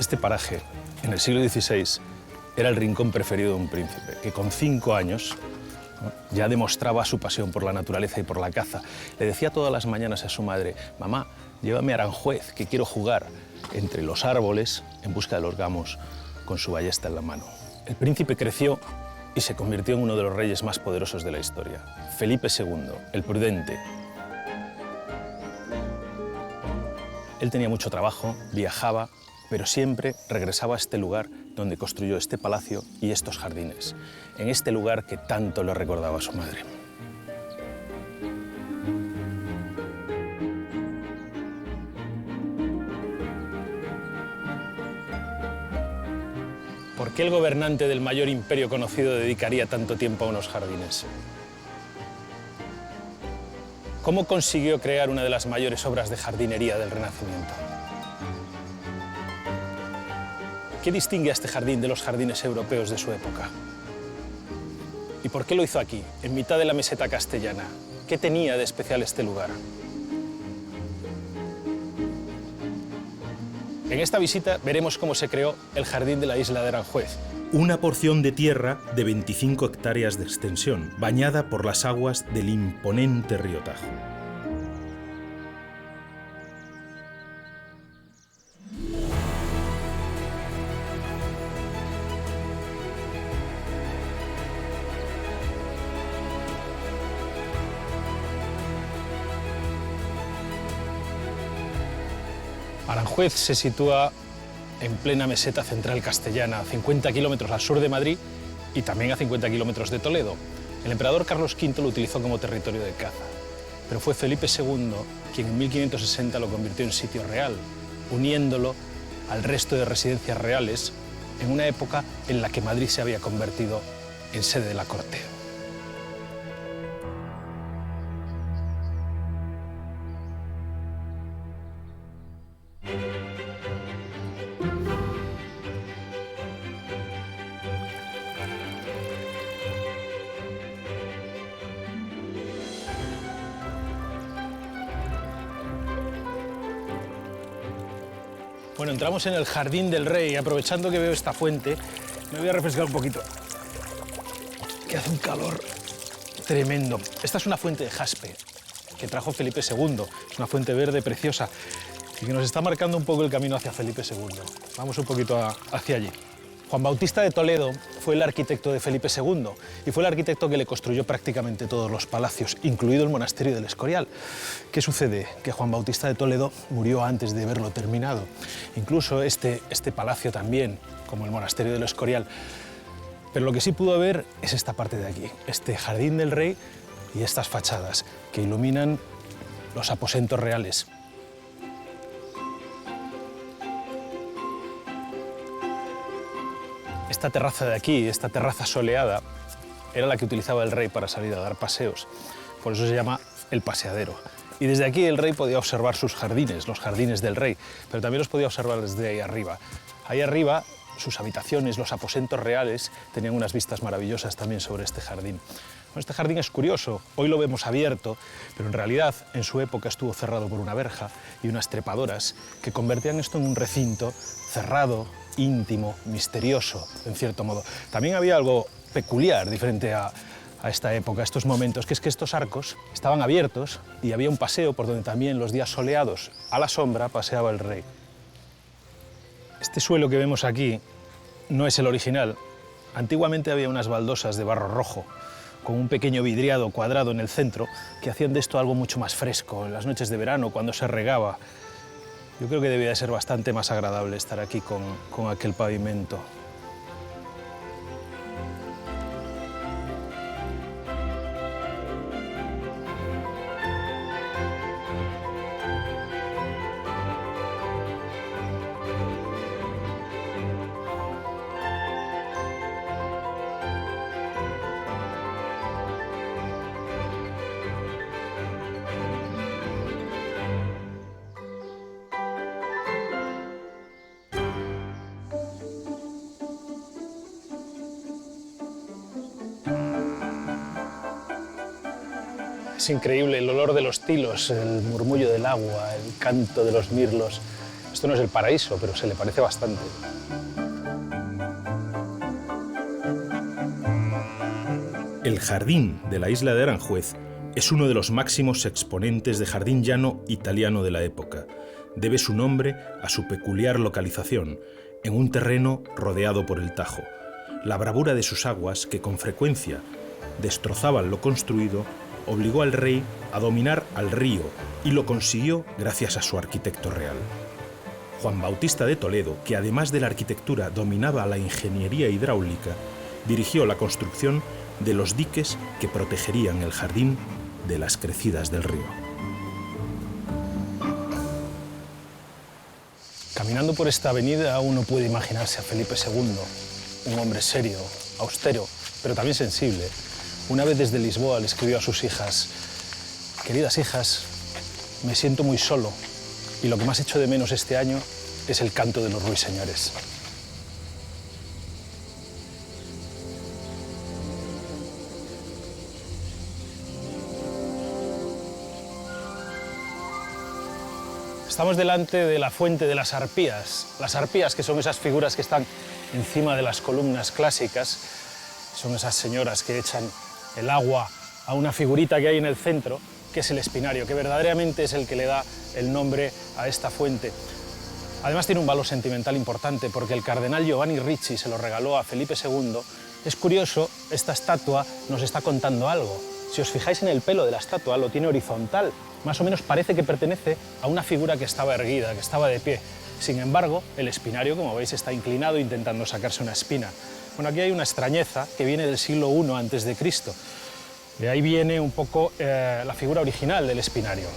Este paraje, en el siglo XVI, era el rincón preferido de un príncipe, que con 5 años ya demostraba su pasión por la naturaleza y por la caza. Le decía todas las mañanas a su madre: mamá, llévame a Aranjuez, que quiero jugar entre los árboles en busca de los gamos con su ballesta en la mano. El príncipe creció y se convirtió en uno de los reyes más poderosos de la historia. Felipe II, el prudente. Él tenía mucho trabajo, viajaba, pero siempre regresaba a este lugar donde construyó este palacio y estos jardines, en este lugar que tanto le recordaba a su madre. ¿Por qué el gobernante del mayor imperio conocido dedicaría tanto tiempo a unos jardines? ¿Cómo consiguió crear una de las mayores obras de jardinería del Renacimiento? ¿Qué distingue a este jardín de los jardines europeos de su época? ¿Y por qué lo hizo aquí, en mitad de la meseta castellana? ¿Qué tenía de especial este lugar? En esta visita veremos cómo se creó el jardín de la isla de Aranjuez. Una porción de tierra de 25 hectáreas de extensión, bañada por las aguas del imponente río Tajo. Aranjuez se sitúa en plena meseta central castellana, a 50 kilómetros al sur de Madrid y también a 50 kilómetros de Toledo. El emperador Carlos V lo utilizó como territorio de caza, pero fue Felipe II quien en 1560 lo convirtió en sitio real, uniéndolo al resto de residencias reales en una época en la que Madrid se había convertido en sede de la corte. Bueno, entramos en el Jardín del Rey. Aprovechando que veo esta fuente, me voy a refrescar un poquito, que hace un calor tremendo. Esta es una fuente de jaspe que trajo Felipe II. Es una fuente verde preciosa y que nos está marcando un poco el camino hacia Felipe II. Vamos un poquito hacia allí. Juan Bautista de Toledo fue el arquitecto de Felipe II y fue el arquitecto que le construyó prácticamente todos los palacios, incluido el monasterio del Escorial. ¿Qué sucede? Que Juan Bautista de Toledo murió antes de verlo terminado. Incluso este palacio también, como el monasterio del Escorial. Pero lo que sí pudo ver es esta parte de aquí, este Jardín del Rey y estas fachadas que iluminan los aposentos reales. Esta terraza de aquí, esta terraza soleada, era la que utilizaba el rey para salir a dar paseos. Por eso se llama el paseadero. Y desde aquí el rey podía observar sus jardines, los jardines del rey, pero también los podía observar desde ahí arriba. Ahí arriba, sus habitaciones, los aposentos reales, tenían unas vistas maravillosas también sobre este jardín. Bueno, este jardín es curioso, hoy lo vemos abierto, pero en realidad en su época estuvo cerrado por una verja y unas trepadoras que convertían esto en un recinto cerrado, íntimo, misterioso, en cierto modo. También había algo peculiar, diferente a esta época, a estos momentos, que es que estos arcos estaban abiertos y había un paseo por donde también los días soleados, a la sombra, paseaba el rey. Este suelo que vemos aquí no es el original. Antiguamente había unas baldosas de barro rojo, con un pequeño vidriado cuadrado en el centro, que hacían de esto algo mucho más fresco, en las noches de verano, cuando se regaba. Yo creo que debía de ser bastante más agradable estar aquí con aquel pavimento. Es increíble el olor de los tilos, el murmullo del agua, el canto de los mirlos. Esto no es el paraíso, pero se le parece bastante. El jardín de la isla de Aranjuez es uno de los máximos exponentes de jardín llano italiano de la época. Debe su nombre a su peculiar localización, en un terreno rodeado por el Tajo. La bravura de sus aguas, que con frecuencia destrozaban lo construido, obligó al rey a dominar al río y lo consiguió gracias a su arquitecto real. Juan Bautista de Toledo, que además de la arquitectura dominaba la ingeniería hidráulica, dirigió la construcción de los diques que protegerían el jardín de las crecidas del río. Caminando por esta avenida uno puede imaginarse a Felipe II, un hombre serio, austero, pero también sensible. Una vez desde Lisboa le escribió a sus hijas: queridas hijas, me siento muy solo y lo que más echo de menos este año es el canto de los ruiseñores. Estamos delante de la fuente de las arpías. Las arpías, que son esas figuras que están encima de las columnas clásicas, son esas señoras que echan el agua a una figurita que hay en el centro, que es el espinario, que verdaderamente es el que le da el nombre a esta fuente. Además tiene un valor sentimental importante, porque el cardenal Giovanni Ricci se lo regaló a Felipe II. Es curioso, esta estatua nos está contando algo. Si os fijáis en el pelo de la estatua, lo tiene horizontal. Más o menos parece que pertenece a una figura que estaba erguida, que estaba de pie. Sin embargo, el espinario, como veis, está inclinado intentando sacarse una espina. Bueno, aquí hay una extrañeza que viene del siglo I a.C. De ahí viene un poco la figura original del espinario.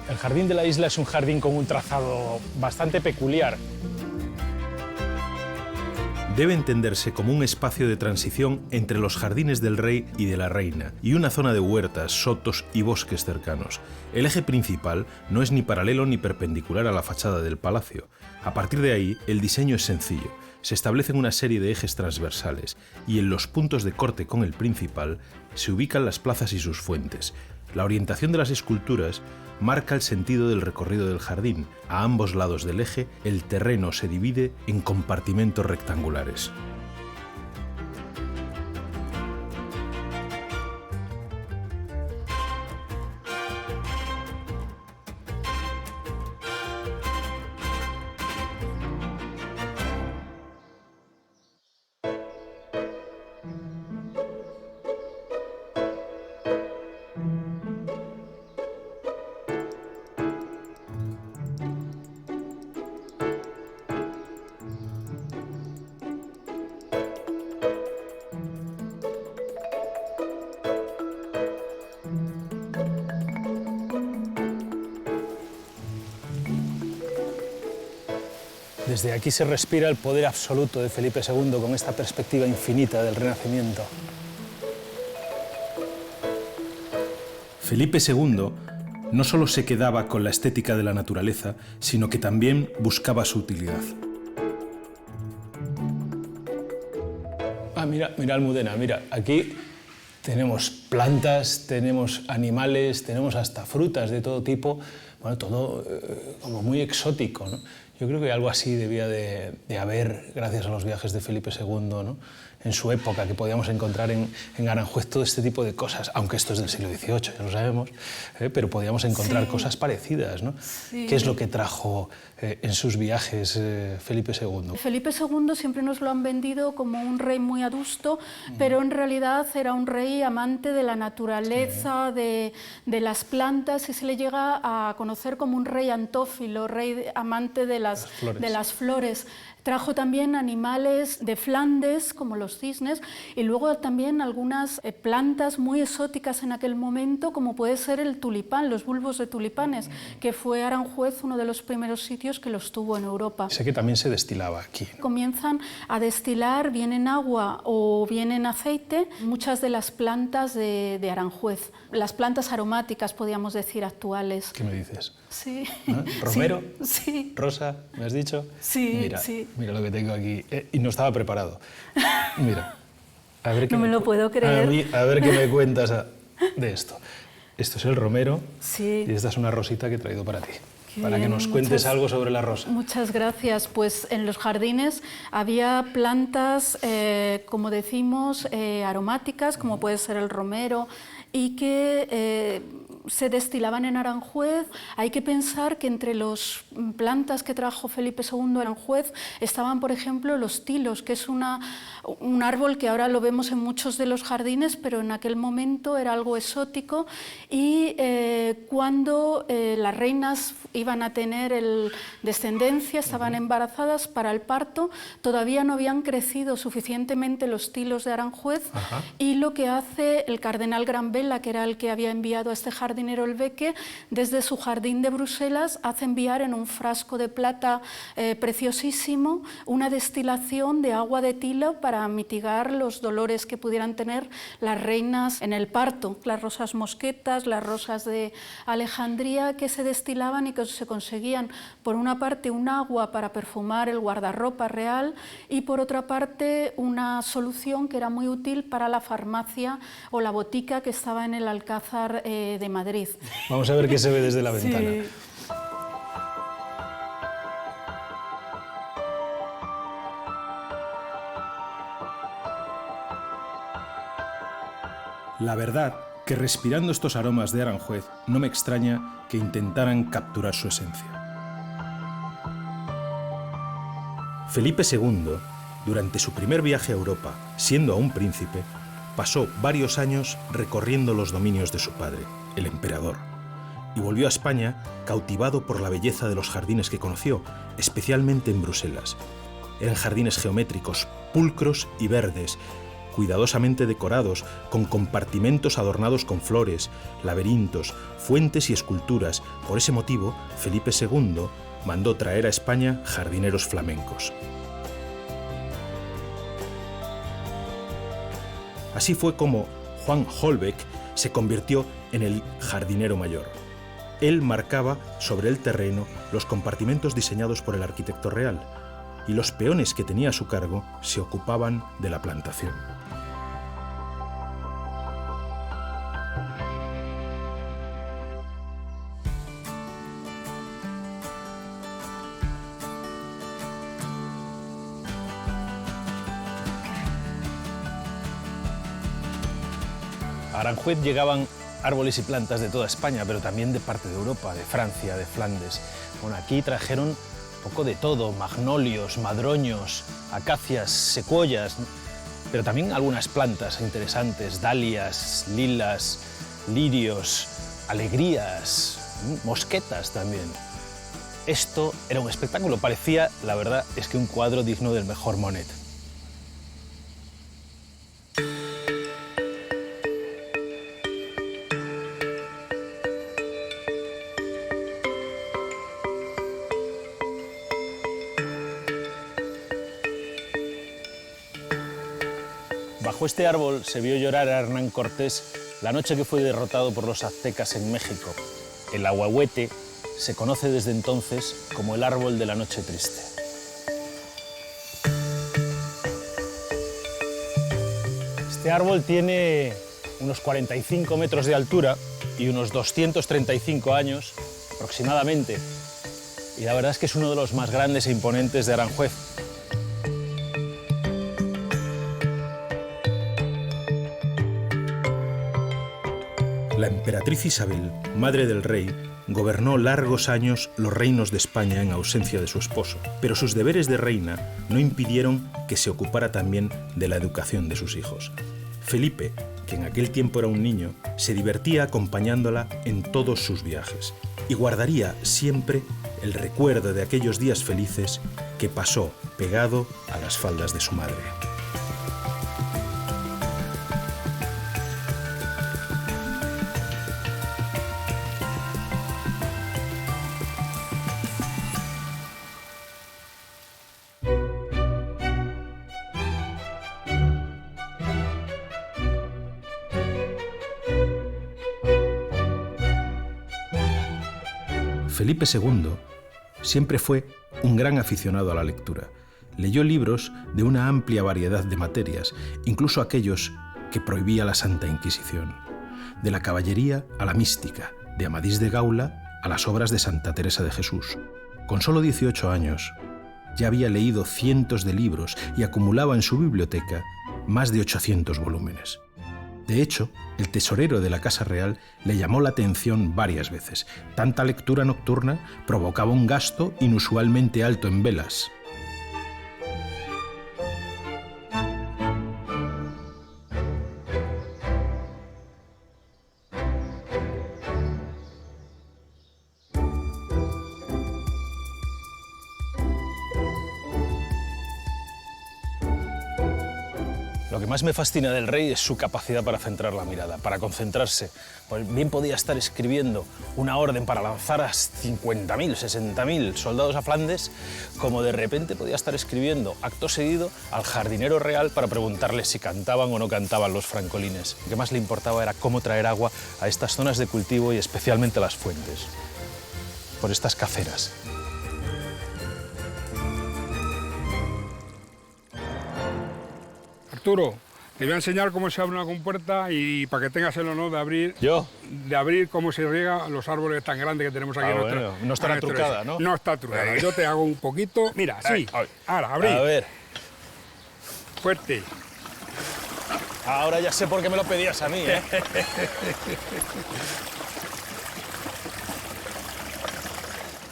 El jardín de la isla es un jardín con un trazado bastante peculiar. Debe entenderse como un espacio de transición entre los jardines del rey y de la reina, y una zona de huertas, sotos y bosques cercanos. El eje principal no es ni paralelo ni perpendicular a la fachada del palacio. A partir de ahí, el diseño es sencillo. Se establecen una serie de ejes transversales, y en los puntos de corte con el principal se ubican las plazas y sus fuentes. La orientación de las esculturas marca el sentido del recorrido del jardín. A ambos lados del eje, el terreno se divide en compartimentos rectangulares. Desde aquí se respira el poder absoluto de Felipe II con esta perspectiva infinita del Renacimiento. Felipe II no solo se quedaba con la estética de la naturaleza, sino que también buscaba su utilidad. Mira Almudena, mira, aquí tenemos plantas, tenemos animales, tenemos hasta frutas de todo tipo, bueno, todo como muy exótico, ¿no? Yo creo que algo así debía de haber, gracias a los viajes de Felipe II, ¿no? En su época, que podíamos encontrar en Aranjuez todo este tipo de cosas, aunque esto es del siglo XVIII, ya lo sabemos, pero podíamos encontrar cosas parecidas, ¿no? Sí. ¿Qué es lo que trajo en sus viajes Felipe II? Felipe II siempre nos lo han vendido como un rey muy adusto, pero en realidad era un rey amante de la naturaleza, de las plantas, y se le llega a conocer como un rey antófilo, rey amante de las flores. Trajo también animales de Flandes, como los cisnes, y luego también algunas plantas muy exóticas en aquel momento, como puede ser el tulipán, los bulbos de tulipanes, que fue Aranjuez uno de los primeros sitios que los tuvo en Europa. Sé que también se destilaba aquí. Comienzan a destilar bien en agua o bien en aceite muchas de las plantas de Aranjuez, las plantas aromáticas, podríamos decir, actuales. ¿Qué me dices? Sí. ¿Ah? ¿Romero? Sí. ¿Rosa? ¿Me has dicho? Sí, mira, sí. Mira lo que tengo aquí. Y no estaba preparado. Mira. A ver qué No me lo puedo creer. A ver qué me cuentas de esto. Esto es el romero. Sí. Y esta es una rosita que he traído para ti. Qué para que bien, nos cuentes algo sobre la rosa. Muchas gracias. Pues en los jardines había plantas, como decimos, aromáticas, como puede ser el romero, y que se destilaban en Aranjuez. Hay que pensar que entre las plantas que trajo Felipe II a Aranjuez estaban, por ejemplo, los tilos, que es un árbol que ahora lo vemos en muchos de los jardines, pero en aquel momento era algo exótico, y cuando las reinas iban a tener descendencia, estaban embarazadas para el parto, todavía no habían crecido suficientemente los tilos de Aranjuez. Ajá. Y lo que hace el cardenal Granvela, que era el que había enviado a este jardinero el Beque, desde su jardín de Bruselas, hace enviar en un frasco de plata preciosísimo una destilación de agua de tilo para mitigar los dolores que pudieran tener las reinas en el parto, las rosas mosquetas, las rosas de Alejandría, que se destilaban y que se conseguían, por una parte, un agua para perfumar el guardarropa real, y por otra parte una solución que era muy útil para la farmacia o la botica que estaba en el Alcázar de Madrid. Vamos a ver qué se ve desde la ventana. Sí. La verdad que respirando estos aromas de Aranjuez no me extraña que intentaran capturar su esencia. Felipe II, durante su primer viaje a Europa, siendo aún príncipe, pasó varios años recorriendo los dominios de su padre, el emperador, y volvió a España cautivado por la belleza de los jardines que conoció, especialmente en Bruselas. Eran jardines geométricos, pulcros y verdes, cuidadosamente decorados, con compartimentos adornados con flores, laberintos, fuentes y esculturas. Por ese motivo, Felipe II mandó traer a España jardineros flamencos. Así fue como Juan Holbeck se convirtió en el jardinero mayor. Él marcaba sobre el terreno los compartimentos diseñados por el arquitecto real, y los peones que tenía a su cargo se ocupaban de la plantación. A Aranjuez llegaban árboles y plantas de toda España, pero también de parte de Europa, de Francia, de Flandes. Bueno, aquí trajeron un poco de todo: magnolios, madroños, acacias, secuoyas, pero también algunas plantas interesantes: dalias, lilas, lirios, alegrías, mosquetas también. Esto era un espectáculo, parecía, la verdad, es que un cuadro digno del mejor Monet. Bajo este árbol se vio llorar a Hernán Cortés la noche que fue derrotado por los aztecas en México. El ahuehuete se conoce desde entonces como el árbol de la noche triste. Este árbol tiene unos 45 metros de altura y unos 235 años aproximadamente. Y la verdad es que es uno de los más grandes e imponentes de Aranjuez. La emperatriz Isabel, madre del rey, gobernó largos años los reinos de España en ausencia de su esposo, pero sus deberes de reina no impidieron que se ocupara también de la educación de sus hijos. Felipe, que en aquel tiempo era un niño, se divertía acompañándola en todos sus viajes. y guardaría siempre el recuerdo de aquellos días felices que pasó pegado a las faldas de su madre. Felipe II siempre fue un gran aficionado a la lectura. Leyó libros de una amplia variedad de materias, incluso aquellos que prohibía la Santa Inquisición. De la caballería a la mística, de Amadís de Gaula a las obras de Santa Teresa de Jesús. Con solo 18 años, ya había leído cientos de libros y acumulaba en su biblioteca más de 800 volúmenes. De hecho, el tesorero de la Casa Real le llamó la atención varias veces. Tanta lectura nocturna provocaba un gasto inusualmente alto en velas. Lo que más me fascina del rey es su capacidad para centrar la mirada, para concentrarse. Pues bien podía estar escribiendo una orden para lanzar a 50.000, 60.000 soldados a Flandes, como de repente podía estar escribiendo acto seguido al jardinero real para preguntarle si cantaban o no cantaban los francolines. Lo que más le importaba era cómo traer agua a estas zonas de cultivo y especialmente a las fuentes, por estas caceras. Arturo, te voy a enseñar cómo se abre una compuerta y para que tengas el honor de abrir. ¿Yo? De abrir cómo se riega los árboles tan grandes que tenemos aquí en nuestra. Bueno, no estará trucada, ¿no? No está trucada. Yo te hago un poquito. Mira, sí. Ahora, abrí. A ver. Fuerte. Ahora ya sé por qué me lo pedías a mí, ¿eh?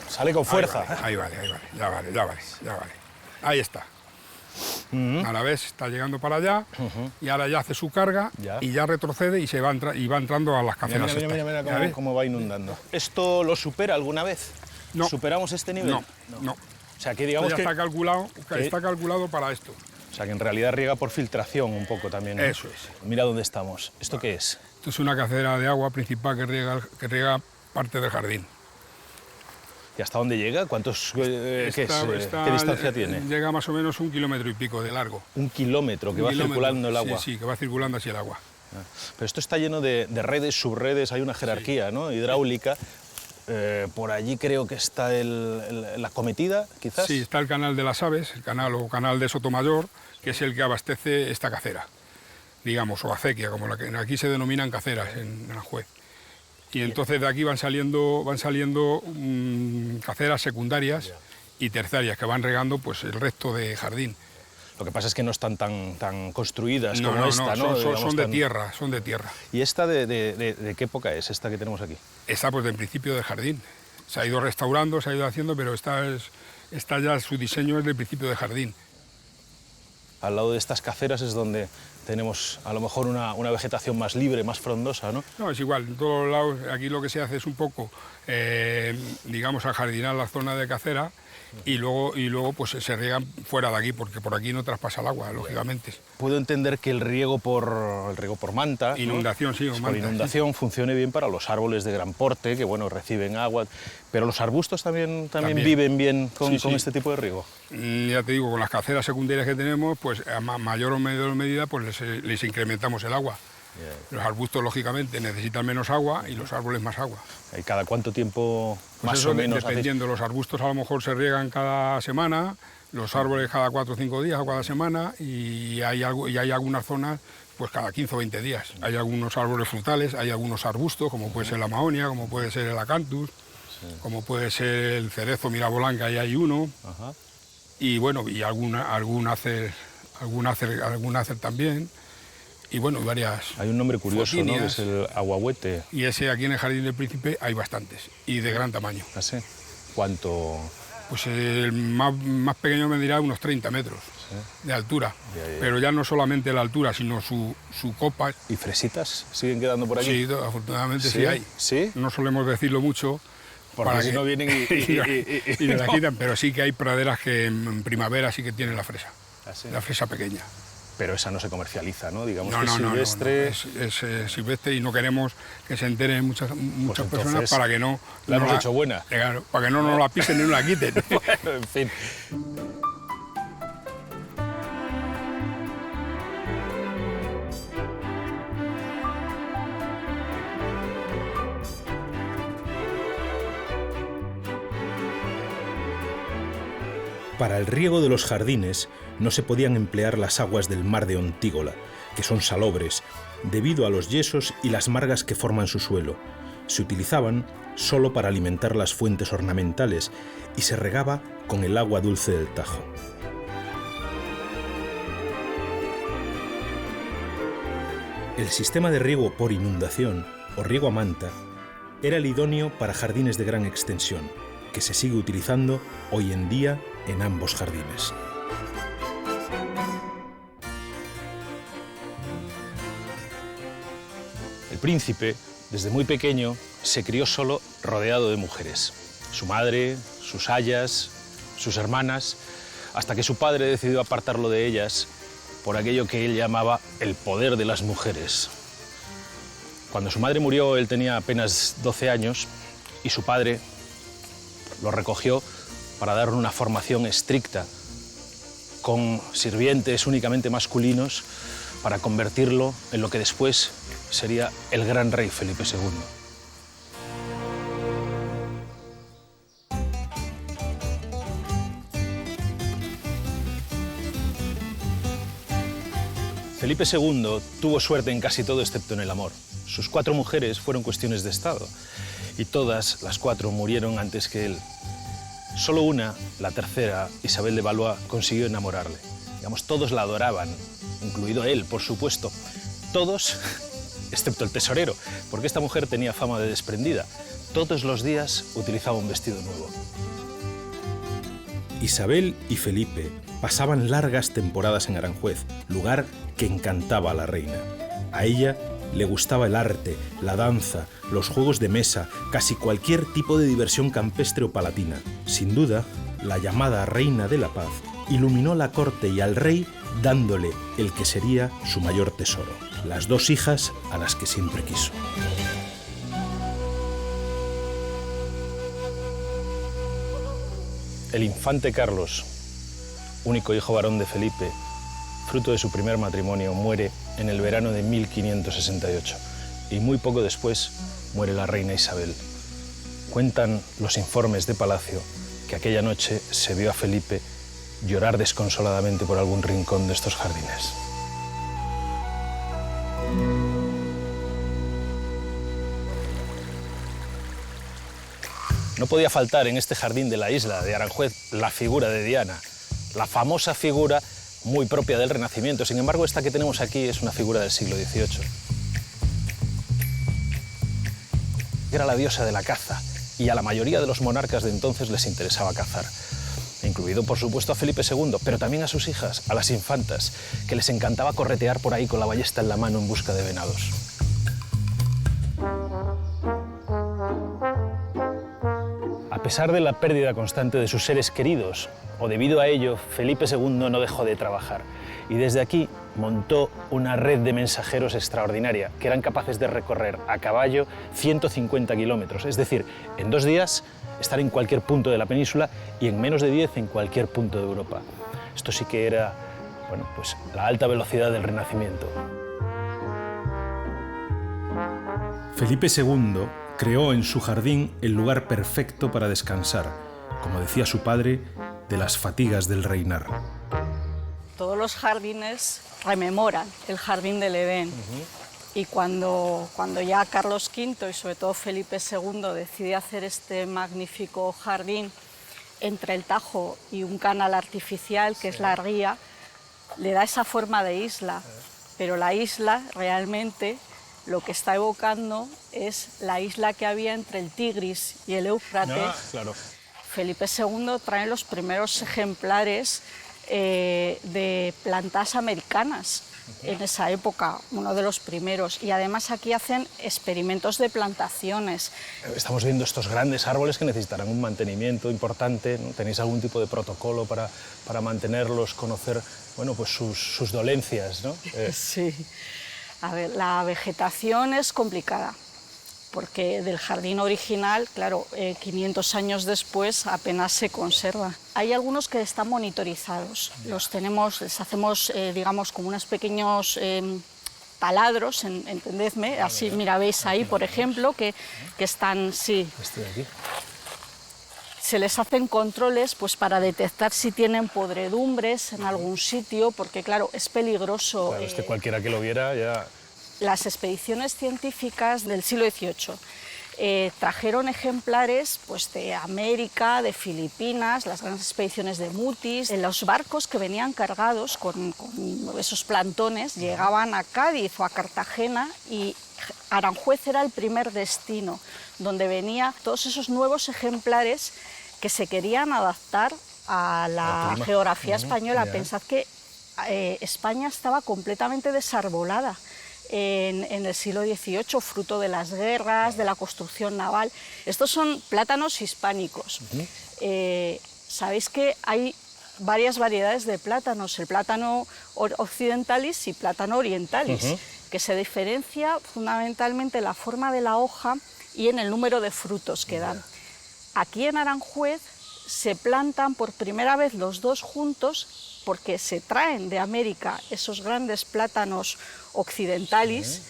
Sale con fuerza. Ahí vale. Ya vale. Ahí está. A la vez está llegando para allá y ahora ya hace su carga y ya retrocede y se va, entrando a las caceras. Mira cómo va inundando. ¿Esto lo supera alguna vez? No. ¿Superamos este nivel? No. O sea, que digamos esto ya que está calculado para esto. O sea, que en realidad riega por filtración un poco también, ¿no? Eso es. Mira dónde estamos. ¿Esto qué es? Esto es una cacera de agua principal que riega parte del jardín. ¿Y hasta dónde llega? ¿Qué distancia tiene? Llega más o menos 1,5 kilómetros de largo. 1 kilómetro que va circulando el agua. Sí, que va circulando así el agua. Pero esto está lleno de redes, subredes, hay una jerarquía, ¿no? Hidráulica. Por allí creo que está la Cometida, quizás. Sí, está el canal de las Aves, el canal de Sotomayor, que es el que abastece esta cacera, digamos, o acequia, como la que aquí se denominan caceras en Aranjuez. Y entonces de aquí van saliendo caceras secundarias y terciarias que van regando pues el resto de jardín. Lo que pasa es que no están tan construidas como esta, ¿no? Son de tierra. ¿Y esta de qué época es, esta que tenemos aquí? Esta pues del principio del jardín. Se ha ido restaurando, se ha ido haciendo, pero esta ya su diseño es del principio del jardín. Al lado de estas caceras es donde tenemos a lo mejor una vegetación más libre, más frondosa, ¿no? No, es igual, en todos lados. Aquí lo que se hace es un poco, digamos, ajardinar la zona de cacera y luego pues se riegan fuera de aquí, porque por aquí no traspasa el agua, lógicamente. Puedo entender que el riego por manta, inundación, ¿no? Sí, o manta, por inundación funcione bien para los árboles de gran porte, que bueno, reciben agua, pero los arbustos también viven bien con este tipo de riego. Ya te digo, con las caceras secundarias que tenemos, pues a mayor o menor medida pues les incrementamos el agua. Los arbustos, lógicamente, necesitan menos agua y los árboles más agua. ¿Y cada cuánto tiempo pues más eso, o menos? Dependiendo, los arbustos a lo mejor se riegan cada semana, los árboles cada 4 o 5 días o cada semana y hay algunas zonas pues cada 15 o 20 días. Hay algunos árboles frutales, hay algunos arbustos, como puede ser la mahonia, como puede ser el acanthus, como puede ser el cerezo mirabolán, que ahí hay uno. Ajá. Y bueno, y algún acer también. Y bueno, varias. Hay un nombre curioso, fotinias, ¿no? Que es el aguahuete. Y ese aquí en el Jardín del Príncipe hay bastantes, y de gran tamaño. ¿Ah, sí? ¿Cuánto? Pues el más pequeño medirá unos 30 metros de altura. Ya. Pero ya no solamente la altura, sino su copa. ¿Y fresitas siguen quedando por aquí? Sí, afortunadamente sí hay. ¿Sí? No solemos decirlo mucho, Porque si no vienen y nos la quitan, pero sí que hay praderas que en primavera sí que tienen la fresa, ¿Ah, sí? la fresa pequeña. Pero esa no se comercializa, ¿no? Digamos No, que no, es no, silvestre. es silvestre y no queremos que se enteren muchas Pues personas para que no... La hemos hecho buena. Claro, para que no nos la pisen ni nos la quiten. Bueno, en fin. Para el riego de los jardines no se podían emplear las aguas del mar de Ontígola, que son salobres, debido a los yesos y las margas que forman su suelo. Se utilizaban solo para alimentar las fuentes ornamentales y se regaba con el agua dulce del Tajo. El sistema de riego por inundación, o riego a manta, era el idóneo para jardines de gran extensión, que se sigue utilizando hoy en día en ambos jardines. El príncipe, desde muy pequeño, se crió solo rodeado de mujeres. Su madre, sus ayas, sus hermanas, hasta que su padre decidió apartarlo de ellas por aquello que él llamaba el poder de las mujeres. Cuando su madre murió, él tenía apenas 12 años y su padre lo recogió para darle una formación estricta, con sirvientes únicamente masculinos, para convertirlo en lo que después sería el gran rey Felipe II. Felipe II tuvo suerte en casi todo excepto en el amor. Sus 4 mujeres fueron cuestiones de Estado y todas las 4 murieron antes que él. Solo una, la tercera, Isabel de Valois, consiguió enamorarle. Digamos, todos la adoraban, incluido él, por supuesto. Todos, excepto el tesorero, porque esta mujer tenía fama de desprendida. Todos los días utilizaba un vestido nuevo. Isabel y Felipe pasaban largas temporadas en Aranjuez, lugar que encantaba a la reina. A ella le gustaba el arte, la danza, los juegos de mesa, casi cualquier tipo de diversión campestre o palatina. Sin duda, la llamada Reina de la Paz iluminó la corte y al rey dándole el que sería su mayor tesoro, las 2 hijas a las que siempre quiso. El infante Carlos, único hijo varón de Felipe, fruto de su primer matrimonio, muere en el verano de 1568 y muy poco después muere la reina Isabel. Cuentan los informes de Palacio que aquella noche se vio a Felipe llorar desconsoladamente por algún rincón de estos jardines. No podía faltar en este jardín de la isla de Aranjuez la figura de Diana, la famosa figura muy propia del Renacimiento. Sin embargo, esta que tenemos aquí es una figura del siglo XVIII. Era la diosa de la caza y a la mayoría de los monarcas de entonces les interesaba cazar, incluido por supuesto a Felipe II, pero también a sus hijas, a las infantas, que les encantaba corretear por ahí con la ballesta en la mano en busca de venados. A pesar de la pérdida constante de sus seres queridos, o debido a ello, Felipe II no dejó de trabajar y desde aquí montó una red de mensajeros extraordinaria que eran capaces de recorrer a caballo 150 kilómetros, es decir, en 2 días estar en cualquier punto de la península y en menos de 10 en cualquier punto de Europa. Esto sí que era, bueno, pues la alta velocidad del Renacimiento. Felipe II creó en su jardín el lugar perfecto para descansar, como decía su padre, de las fatigas del reinar. Todos los jardines rememoran el jardín del Edén. Y cuando ya Carlos V y sobre todo Felipe II decide hacer este magnífico jardín entre el Tajo y un canal artificial que es la Ría, le da esa forma de isla, pero la isla realmente lo que está evocando es la isla que había entre el Tigris y el Éufrates. Claro. Felipe II trae los primeros ejemplares de plantas americanas en esa época, uno de los primeros, y además aquí hacen experimentos de plantaciones. Estamos viendo estos grandes árboles que necesitarán un mantenimiento importante, ¿no? ¿Tenéis algún tipo de protocolo para mantenerlos, conocer, bueno, pues sus dolencias, ¿no? Sí. A ver, la vegetación es complicada, porque del jardín original, claro, 500 años después apenas se conserva. Hay algunos que están monitorizados, los tenemos, les hacemos, digamos, como unos pequeños taladros, entendedme, así, mira, veis ahí, por ejemplo, que están, sí. Este de aquí. Se les hacen controles pues, para detectar si tienen podredumbres en algún sitio, porque claro, es peligroso. Claro, cualquiera que lo viera ya... Las expediciones científicas del siglo XVIII trajeron ejemplares pues, de América, de Filipinas, las grandes expediciones de Mutis. En los barcos que venían cargados con esos plantones llegaban a Cádiz o a Cartagena y Aranjuez era el primer destino donde venían todos esos nuevos ejemplares que se querían adaptar a la geografía española. Pensad que España estaba completamente desarbolada en el siglo XVIII, fruto de las guerras, de la construcción naval. Estos son plátanos hispánicos. Sabéis que hay varias variedades de plátanos, el plátano occidentalis y plátano orientalis, que se diferencia fundamentalmente en la forma de la hoja y en el número de frutos que dan. Aquí en Aranjuez se plantan por primera vez los dos juntos porque se traen de América esos grandes plátanos occidentalis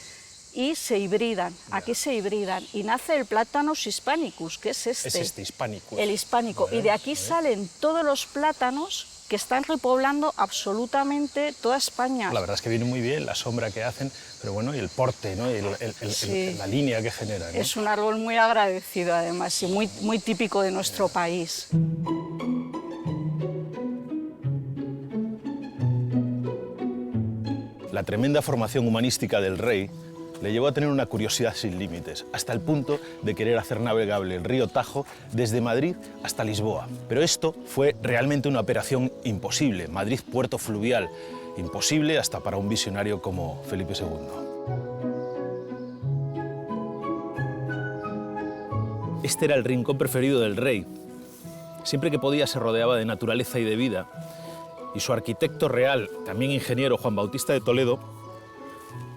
y se hibridan. Aquí se hibridan y nace el Platanus hispanicus, que es este. Es este, hispanicus. El hispánico. Y de aquí salen todos los plátanos que están repoblando absolutamente toda España. La verdad es que viene muy bien la sombra que hacen, pero bueno, y el porte, ¿no? Y la línea que genera, ¿no? Es un árbol muy agradecido, además, y muy típico de nuestro país. La tremenda formación humanística del rey le llevó a tener una curiosidad sin límites, hasta el punto de querer hacer navegable el río Tajo desde Madrid hasta Lisboa. Pero esto fue realmente una operación imposible. Madrid, puerto fluvial, imposible hasta para un visionario como Felipe II. Este era el rincón preferido del rey. Siempre que podía se rodeaba de naturaleza y de vida. Y su arquitecto real, también ingeniero, Juan Bautista de Toledo,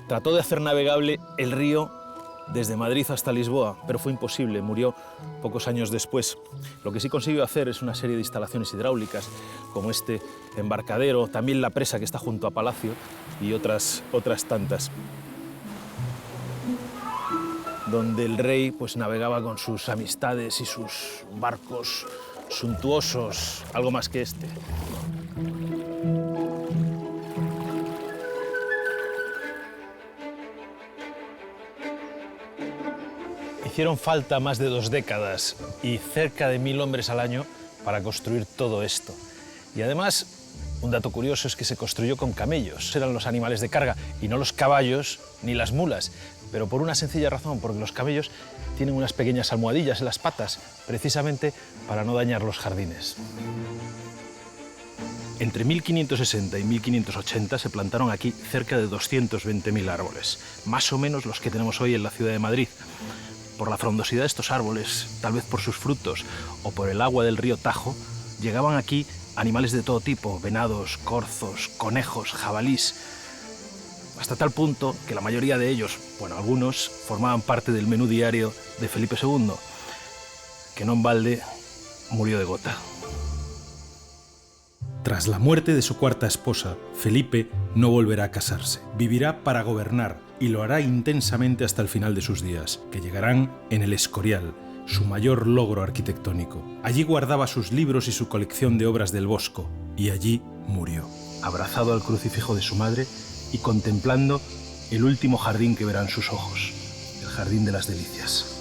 trató de hacer navegable el río desde Madrid hasta Lisboa, pero fue imposible, murió pocos años después. Lo que sí consiguió hacer es una serie de instalaciones hidráulicas, como este embarcadero, también la presa que está junto a Palacio y otras tantas, donde el rey pues, navegaba con sus amistades y sus barcos suntuosos, algo más que este. Hicieron falta más de 2 décadas y cerca de 1000 hombres al año para construir todo esto. Y además, un dato curioso es que se construyó con camellos. Eran los animales de carga y no los caballos ni las mulas. Pero por una sencilla razón, porque los camellos tienen unas pequeñas almohadillas en las patas, precisamente para no dañar los jardines. Entre 1560 y 1580 se plantaron aquí cerca de 220.000 árboles, más o menos los que tenemos hoy en la ciudad de Madrid. Por la frondosidad de estos árboles, tal vez por sus frutos o por el agua del río Tajo, llegaban aquí animales de todo tipo, venados, corzos, conejos, jabalís, hasta tal punto que la mayoría de ellos, bueno, algunos, formaban parte del menú diario de Felipe II, que no en balde murió de gota. Tras la muerte de su cuarta esposa, Felipe no volverá a casarse. Vivirá para gobernar y lo hará intensamente hasta el final de sus días, que llegarán en el Escorial, su mayor logro arquitectónico. Allí guardaba sus libros y su colección de obras del Bosco, y allí murió, abrazado al crucifijo de su madre y contemplando el último jardín que verán sus ojos, el Jardín de las Delicias.